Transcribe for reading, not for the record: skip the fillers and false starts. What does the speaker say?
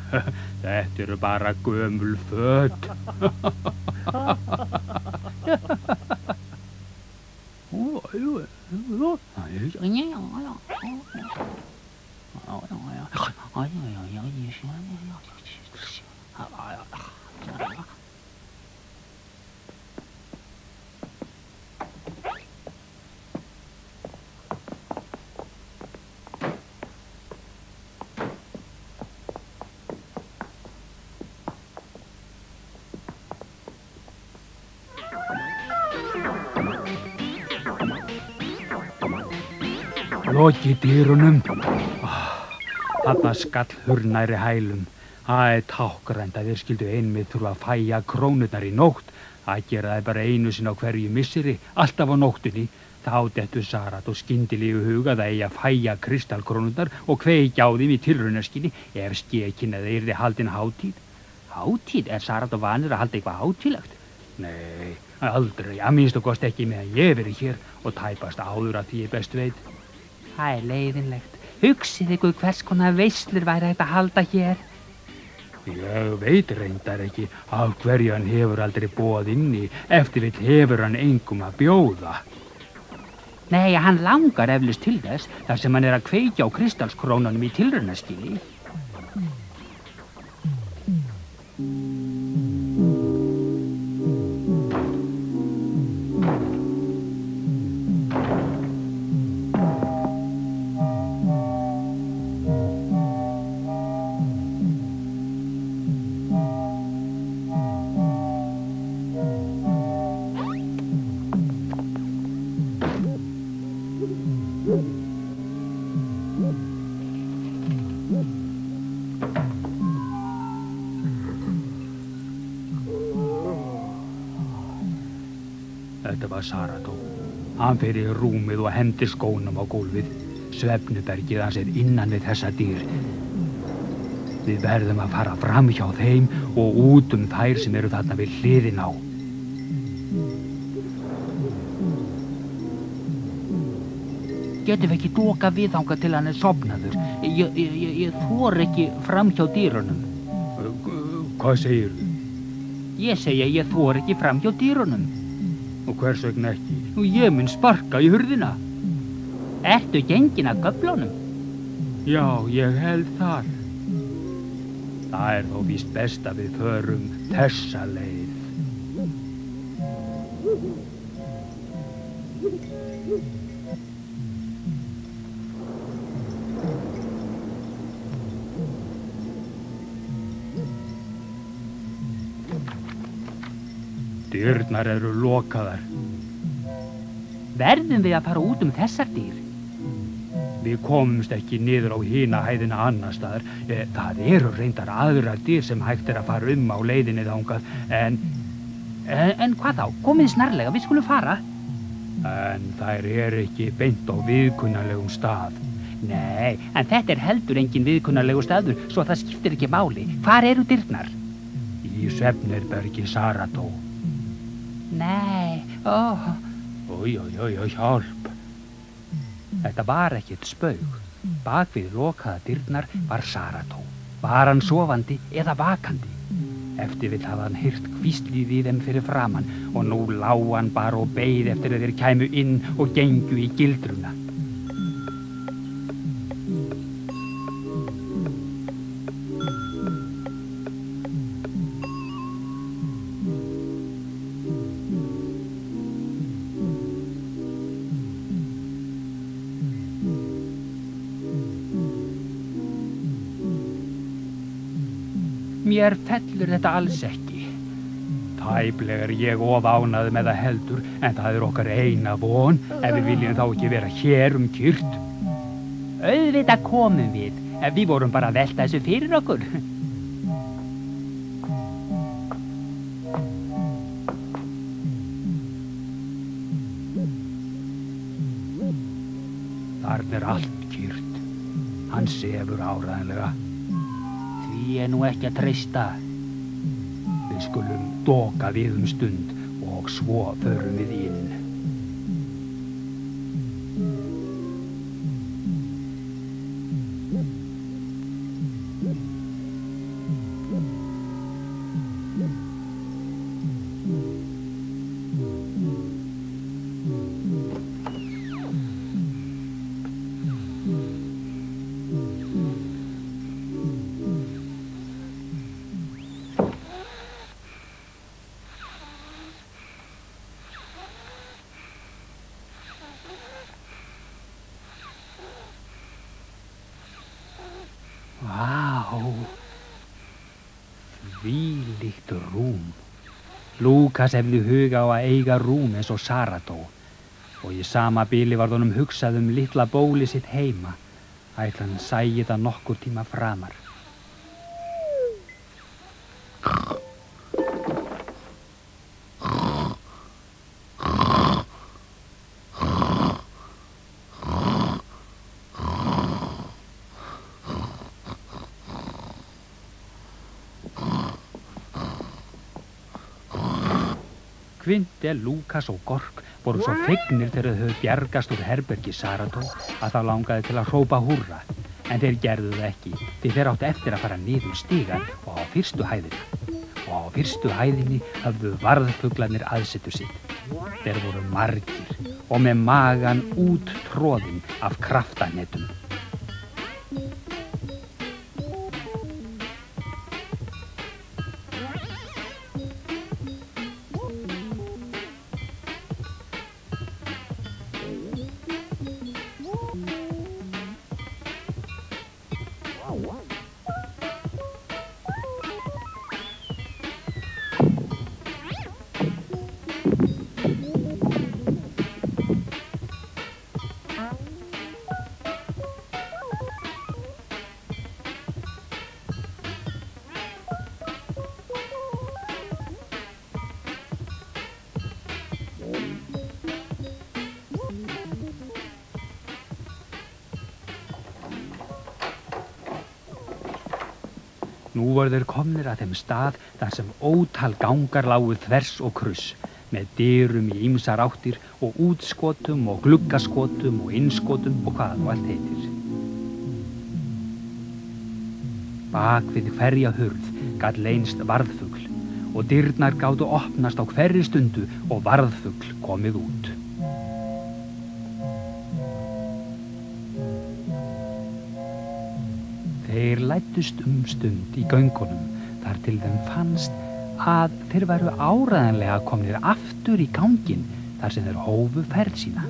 Þetta eru bara gömul föt. Loki dyrunum. Þarna skall hurð hælum. Það er tákrænt að þeir skyldu einmitt þurfa að fæja krónurnar í nótt. Það gera þeir bara einu sinni á hverju misseri, alltaf á nóttunni. Þá dettur Sarat og skyndilega í hug að það eigi að fæja kristalkrónurnar og kveikja á þeim í tilraunaskyni ef skekin að þeir yrði haldin hátíð. Hátíð? Er Sarat og vanur að halda eitthvað hátíðlegt? Nei, aldrei, að minnstu kosti ekki meðan ég verið hér og tæpast áður að því ég best veit. Það er leiðinlegt. Hugsið ykkur hvers konar veislur væri hægt að halda hér. Ég veit reyndar ekki af hverju hann hefur aldrei boðað inni, eftir vill hefur hann engum að bjóða. Nei, hann langar eflaust til þess, þar sem hann er að kveikja á kristalskrónunum í tilraunaskyni. Þetta var Sarató. Hann fer í rúmið og hendir skónum á gólfið. Svefnubergið hans er innan við þessa dyr. Við verðum að fara fram hjá þeim og út þær sem eru þarna við hliðin á. Getum við ekki dokað við þangað til hann er sofnaður? Ég þor ekki fram hjá dyrunum. Hvað segirðu? Ég segi að ég þor ekki fram hjá dyrunum. Og hvers vegna ekki? Og ég mun sparka í hurðina. Ertu gengin að göflunum? Já, ég held þar. Það er þó víst best að við förum þessa leið. Dyrnar eru lokaðar. Verðum við að fara út þessar dyr? Við komumst ekki niður á hina hæðina annar staðar. Það eru reyndar aðrar dyr sem hægt er að fara á leiðinni þangað, en hvað þá? Komið snarlega, við skulum fara. En þær eru ekki beint á viðkunnanlegum stað. Nei, en þetta er heldur engin viðkunnanlegur staður, svo það skiptir ekki máli. Hvar eru dyrnar? Í svefnherbergi Sarató. Nei, hjálp. Þetta var ekkert spaug. Bak við lokaða dyrnar var Sarató. Var hann sofandi eða vakandi? Eftir vill hafði hann heyrt hvíslið í þeim fyrir framan og nú lá hann bara og beið eftir að þeir kæmu inn og gengu í gildruna. Mér fellur þetta alls ekki. Tæplega er ég of ánægður með það heldur, en það er okkar eina von, ef við viljum þá ekki vera hér kyrrt. Auðvitað komum við, ef við vorum bara að velta þessu fyrir okkur. Þarna er allt kyrrt. Hann sefur áreiðanlega. Því er nú ekki að treysta. Við skulum doka við stund og svo förum við inn. Lúkas hefði huga á að eiga rúm eins og Sarató og í sama bili varð honum hugsað litla bóli sitt heima, ætli hann sæi það nokkur tíma framar. Kvindel, Lúkas og Gork voru svo fegnir þegar þau höfðu bjargast úr herbergi Sarató að það langaði til að hrópa húrra, en þeir gerðu það ekki, því þeir áttu eftir að fara niður stigann og á fyrstu hæðina. Og á fyrstu hæðinni höfðu varðfuglarnir aðsetur sitt. Þeir voru margir og með magan úttroðinn af kraftanetum. Nú voru þeir komnir að þeim stað þar sem ótal gangar lágu þvers og kruss, með dyrum í ýmsar áttir og útskotum og gluggaskotum og innskotum og hvað nú allt heitir. Bak við hverja hurð gat leynst varðfugl og dyrnar gátu opnast á hverri stundu og varðfugl komið út. Þeir læddust stund í göngunum þar til þeim fannst að þeir væru áreiðanlega komnir aftur í ganginn þar sem þeir hófu ferð sína.